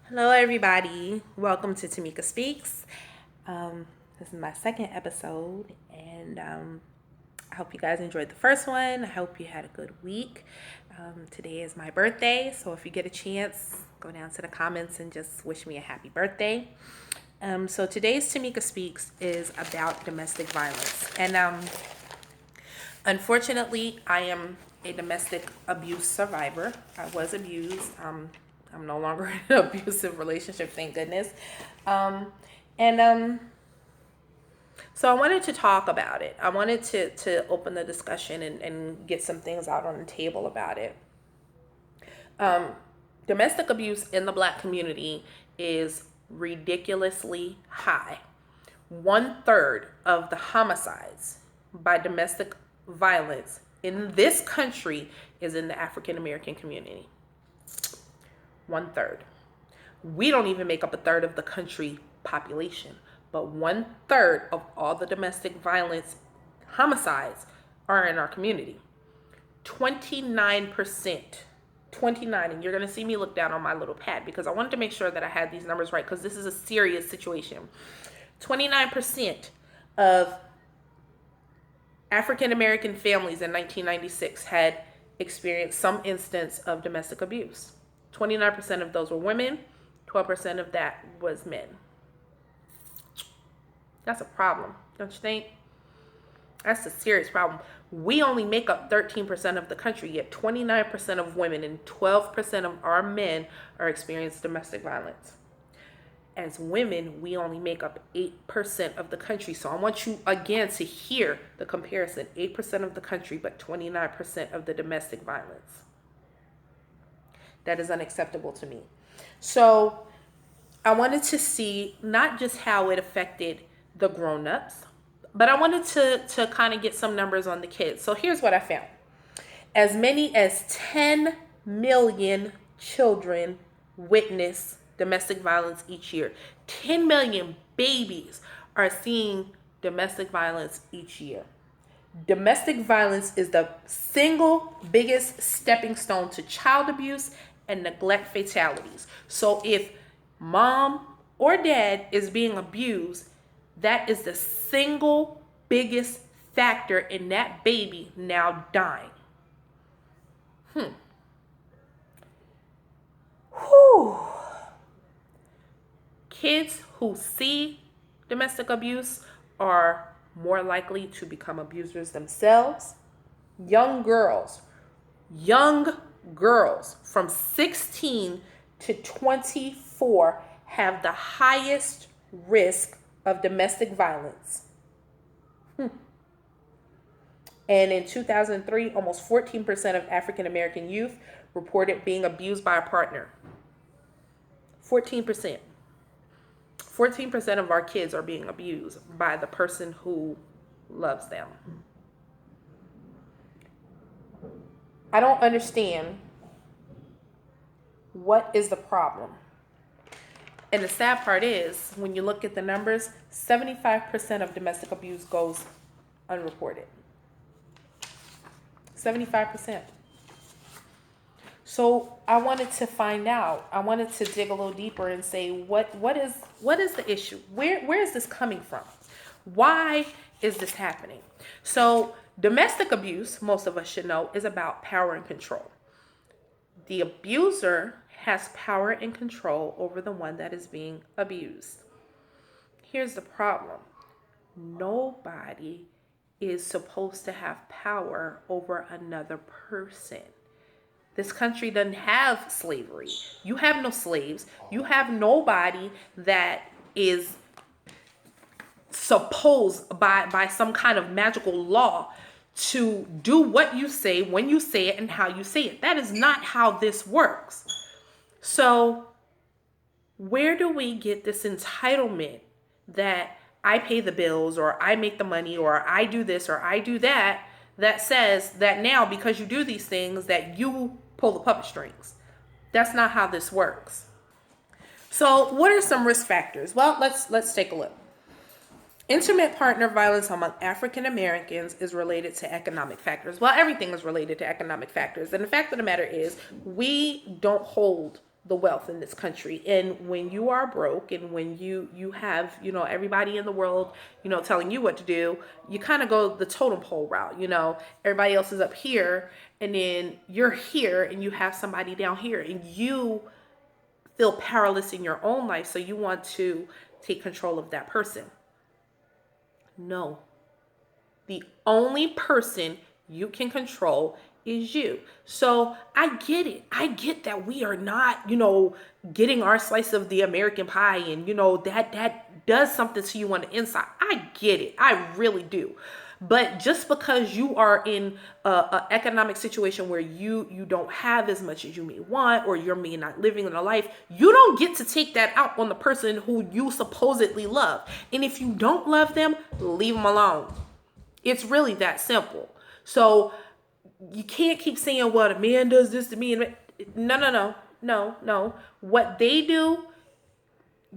Hello, everybody. Welcome to Tamika Speaks. This is my second episode, and I hope you guys enjoyed the first one. I hope you had a good week. Today is my birthday, so if you get a chance, go down to the comments and just wish me a happy birthday. So today's Tamika Speaks is about domestic violence, and unfortunately, I am a domestic abuse survivor. I was abused. I'm no longer in an abusive relationship, thank goodness. And So I wanted to talk about it. I wanted to open the discussion and get some things out on the table about it. Domestic abuse in the Black community is ridiculously high. 1/3 of the homicides by domestic violence in this country is in the African American community. 1/3. We don't even make up 1/3 of the country population, but 1/3 of all the domestic violence homicides are in our community. 29%. 29, and you're going to see me look down on my little pad because I wanted to make sure that I had these numbers right because this is a serious situation. 29% of African American families in 1996 had experienced some instance of domestic abuse. 29% of those were women, 12% of that was men. That's a problem, don't you think? That's a serious problem. We only make up 13% of the country, yet 29% of women and 12% of our men are experiencing domestic violence. As women, we only make up 8% of the country. So I want you again to hear the comparison. 8% of the country, but 29% of the domestic violence. That is unacceptable to me. So I wanted to see not just how it affected the grown-ups, but I wanted to kind of get some numbers on the kids. So here's what I found. As many as 10 million children witness domestic violence each year. 10 million babies are seeing domestic violence each year. Domestic violence is the single biggest stepping stone to child abuse and neglect fatalities. So if mom or dad is being abused, that is the single biggest factor in that baby now dying. Whew. Kids who see domestic abuse are more likely to become abusers themselves. Young girls from 16 to 24 have the highest risk of domestic violence. And in 2003, almost 14% of African American youth reported being abused by a partner. 14%. 14% of our kids are being abused by the person who loves them. I don't understand what is the problem. And the sad part is, when you look at the numbers, 75% of domestic abuse goes unreported. 75%. So I wanted to find out. I wanted to dig a little deeper and say, what is the issue? Where is this coming from? Why is this happening? So domestic abuse, most of us should know, is about power and control. The abuser has power and control over the one that is being abused. Here's the problem. Nobody is supposed to have power over another person. This country doesn't have slavery. You have no slaves. You have nobody that is supposed by some kind of magical law to do what you say, when you say it, and how you say it. That is not how this works. So where do we get this entitlement that I pay the bills, or I make the money, or I do this, or I do that, that says that now because you do these things that you pull the puppet strings? That's not how this works. So what are some risk factors? Well, let's take a look. Intimate partner violence among African Americans is related to economic factors. Well, everything is related to economic factors. And the fact of the matter is, we don't hold the wealth in this country. And when you are broke and when you have, everybody in the world, telling you what to do, you kind of go the totem pole route. Everybody else is up here and then you're here and you have somebody down here and you feel powerless in your own life, so you want to take control of that person. No. The only person you can control is you. So I get it. I get that we are not, getting our slice of the American pie and, that does something to you on the inside. I get it. I really do. But just because you are in a economic situation where you don't have as much as you may want, or you're may not living in a life, you don't get to take that out on the person who you supposedly love. And if you don't love them, leave them alone. It's really that simple. So you can't keep saying, well, a man does this to me. No. What they do,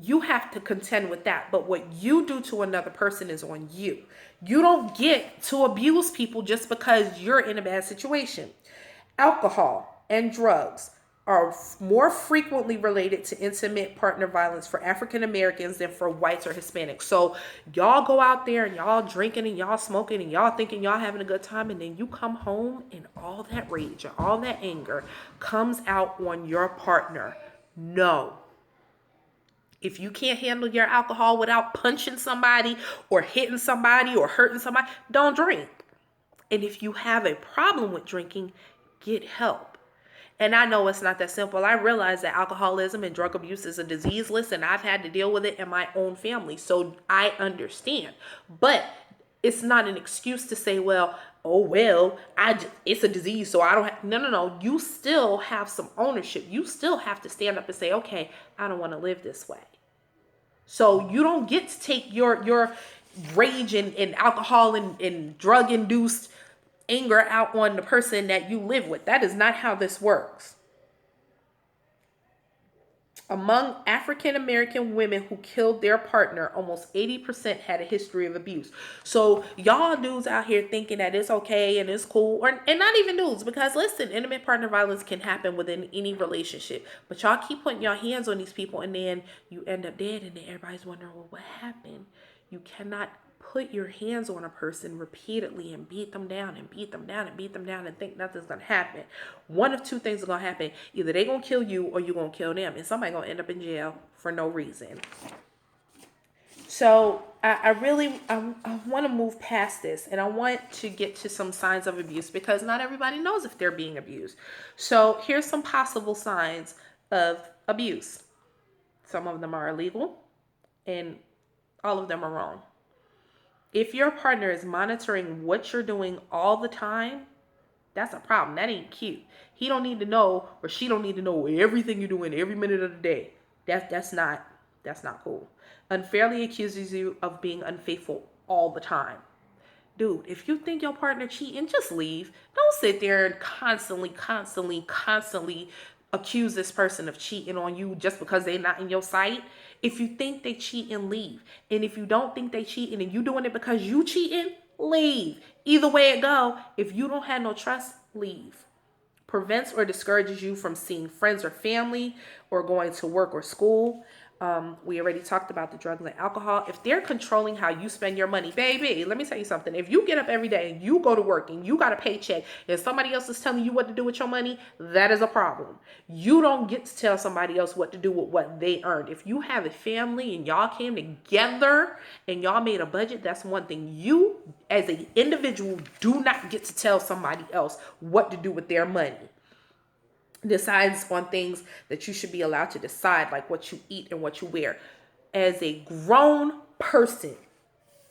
you have to contend with that. But what you do to another person is on you. You don't get to abuse people just because you're in a bad situation. Alcohol and drugs are more frequently related to intimate partner violence for African Americans than for whites or Hispanics. So y'all go out there and y'all drinking and y'all smoking and y'all thinking y'all having a good time, and then you come home and all that rage and all that anger comes out on your partner. No. If you can't handle your alcohol without punching somebody or hitting somebody or hurting somebody, don't drink. And if you have a problem with drinking, get help. And I know it's not that simple. I realize that alcoholism and drug abuse is a disease list, and I've had to deal with it in my own family. So I understand. But it's not an excuse to say, well, it's a disease, so I don't have. No. You still have some ownership. You still have to stand up and say, okay, I don't want to live this way. So you don't get to take your rage and alcohol and drug-induced anger out on the person that you live with. That is not how this works. Among African American women who killed their partner, almost 80% had a history of abuse. So y'all dudes out here thinking that it's okay and it's cool, and not even dudes, because listen, intimate partner violence can happen within any relationship. But y'all keep putting your hands on these people and then you end up dead, and then everybody's wondering, well, what happened? You cannot put your hands on a person repeatedly and beat them down and beat them down and beat them down and think nothing's gonna happen. One of two things are gonna happen. Either they gonna kill you or you gonna kill them, and somebody gonna end up in jail for no reason. So I want to move past this, and I want to get to some signs of abuse, because not everybody knows if they're being abused. So here's some possible signs of abuse. Some of them are illegal and all of them are wrong. If your partner is monitoring what you're doing all the time, that's a problem. That ain't cute. He don't need to know, or she don't need to know everything you're doing every minute of the day. That's not cool. Unfairly accuses you of being unfaithful all the time. Dude, if you think your partner cheating, just leave. Don't sit there and constantly accuse this person of cheating on you just because they're not in your sight. If you think they cheating, leave. And if you don't think they cheating and you doing it because you cheating, leave. Either way it go, if you don't have no trust, leave. Prevents or discourages you from seeing friends or family or going to work or school. We already talked about the drugs and alcohol. If they're controlling how you spend your money, baby, let me tell you something. If you get up every day and you go to work and you got a paycheck and somebody else is telling you what to do with your money, that is a problem. You don't get to tell somebody else what to do with what they earned. If you have a family and y'all came together and y'all made a budget, that's one thing. You, as an individual, do not get to tell somebody else what to do with their money. Decides on things that you should be allowed to decide, like what you eat and what you wear. As a grown person,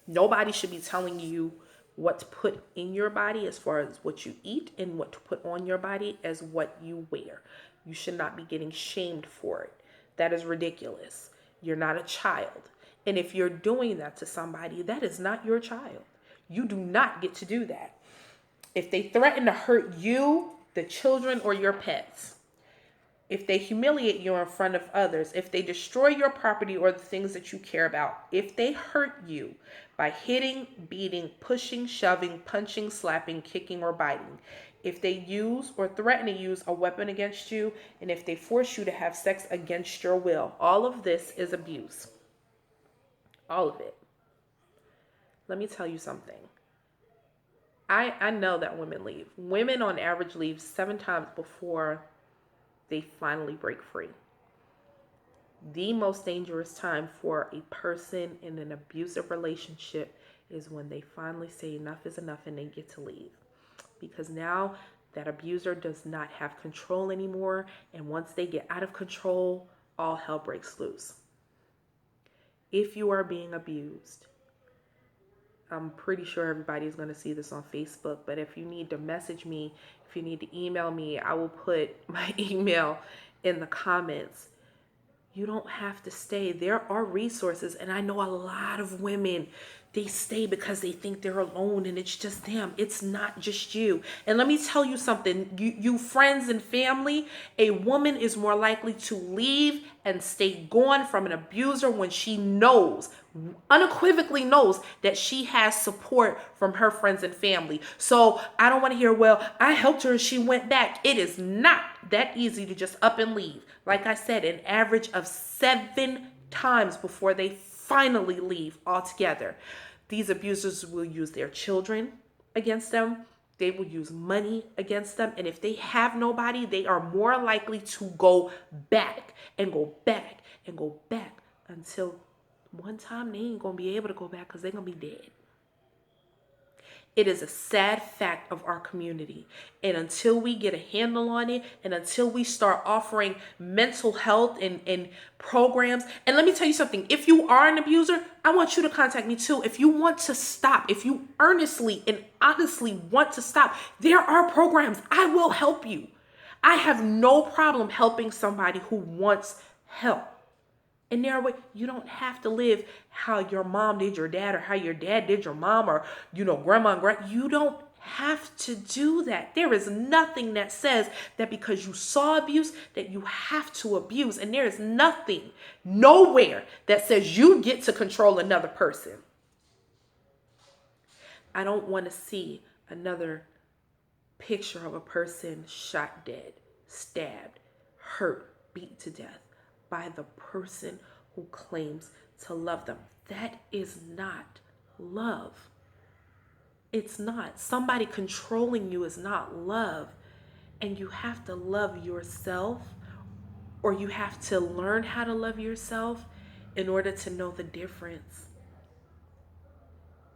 nobody should be telling you what to put in your body as far as what you eat, and what to put on your body as what you wear. You should not be getting shamed for it. That is ridiculous. You're not a child. And if you're doing that to somebody, that is not your child. You do not get to do that. If they threaten to hurt you, the children, or your pets, if they humiliate you in front of others, if they destroy your property or the things that you care about, if they hurt you by hitting, beating, pushing, shoving, punching, slapping, kicking, or biting, if they use or threaten to use a weapon against you, and if they force you to have sex against your will. All of this is abuse. All of it. Let me tell you something. I know that women leave. Women on average leave 7 times before they finally break free. The most dangerous time for a person in an abusive relationship is when they finally say enough is enough and they get to leave. Because now that abuser does not have control anymore, and once they get out of control, all hell breaks loose. If you are being abused, I'm pretty sure everybody's going to see this on Facebook, but if you need to message me, if you need to email me, I will put my email in the comments. You don't have to stay. There are resources, and I know a lot of women, they stay because they think they're alone and it's just them. It's not just you. And let me tell you something, you friends and family, a woman is more likely to leave and stay gone from an abuser when she knows, unequivocally knows, that she has support from her friends and family. So I don't want to hear, well, I helped her and she went back. It is not that easy to just up and leave. Like I said, an average of 7 times before they finally leave altogether. These abusers will use their children against them. They will use money against them. And if they have nobody, they are more likely to go back and go back and go back until one time they ain't going to be able to go back because they're going to be dead. It is a sad fact of our community. And until we get a handle on it, and until we start offering mental health and programs, and let me tell you something, if you are an abuser, I want you to contact me too. If you want to stop, if you earnestly and honestly want to stop, there are programs. I will help you. I have no problem helping somebody who wants help. And there are ways. You don't have to live how your mom did your dad, or how your dad did your mom, or, grandma and grand. You don't have to do that. There is nothing that says that because you saw abuse that you have to abuse. And there is nothing, nowhere, that says you get to control another person. I don't want to see another picture of a person shot dead, stabbed, hurt, beat to death by the person who claims to love them. That is not love. It's not. Somebody controlling you is not love. And you have to love yourself, or you have to learn how to love yourself in order to know the difference.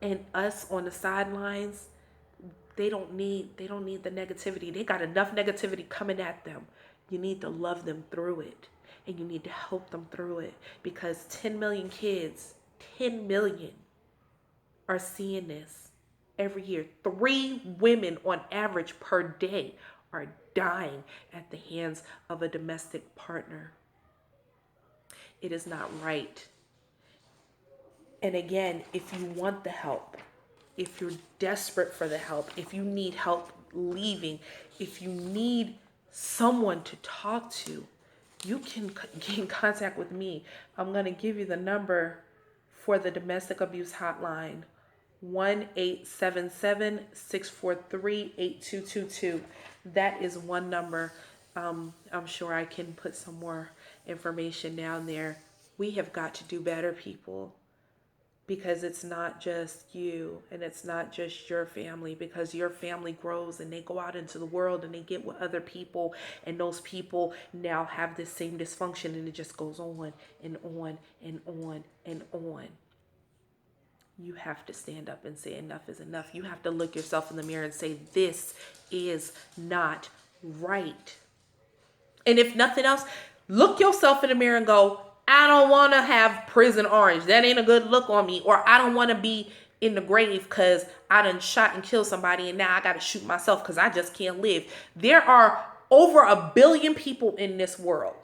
And us on the sidelines, they don't need the negativity. They got enough negativity coming at them. You need to love them through it. And you need to help them through it, because 10 million kids, 10 million are seeing this every year. 3 women on average per day are dying at the hands of a domestic partner. It is not right. And again, if you want the help, if you're desperate for the help, if you need help leaving, if you need someone to talk to, you can get in contact with me. I'm going to give you the number for the domestic abuse hotline, 1-877-643-8222. That is one number. I'm sure I can put some more information down there. We have got to do better, people. Because it's not just you, and it's not just your family, because your family grows and they go out into the world and they get with other people, and those people now have this same dysfunction, and it just goes on and on and on and on. You have to stand up and say enough is enough. You have to look yourself in the mirror and say, this is not right. And if nothing else, look yourself in the mirror and go, I don't want to have prison orange. That ain't a good look on me. Or I don't want to be in the grave because I done shot and killed somebody and now I got to shoot myself because I just can't live. There are over 1 billion people in this world.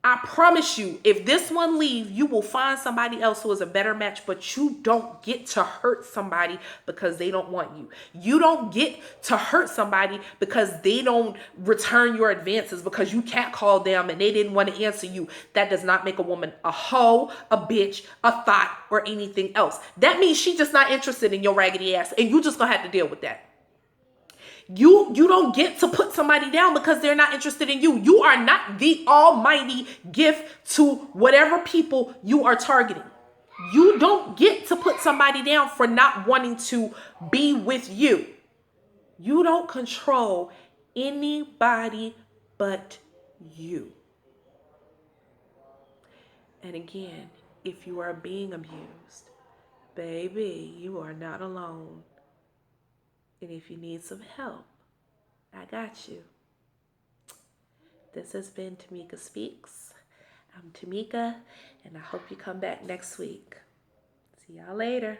I promise you, if this one leaves, you will find somebody else who is a better match, but you don't get to hurt somebody because they don't want you. You don't get to hurt somebody because they don't return your advances, because you can't call them and they didn't want to answer you. That does not make a woman a hoe, a bitch, a thought, or anything else. That means she's just not interested in your raggedy ass, and you just gonna have to deal with that. You don't get to put somebody down because they're not interested in you. You are not the almighty gift to whatever people you are targeting. You don't get to put somebody down for not wanting to be with you. You don't control anybody but you. And again, if you are being abused, baby, you are not alone. And if you need some help, I got you. This has been Tamika Speaks. I'm Tamika, and I hope you come back next week. See y'all later.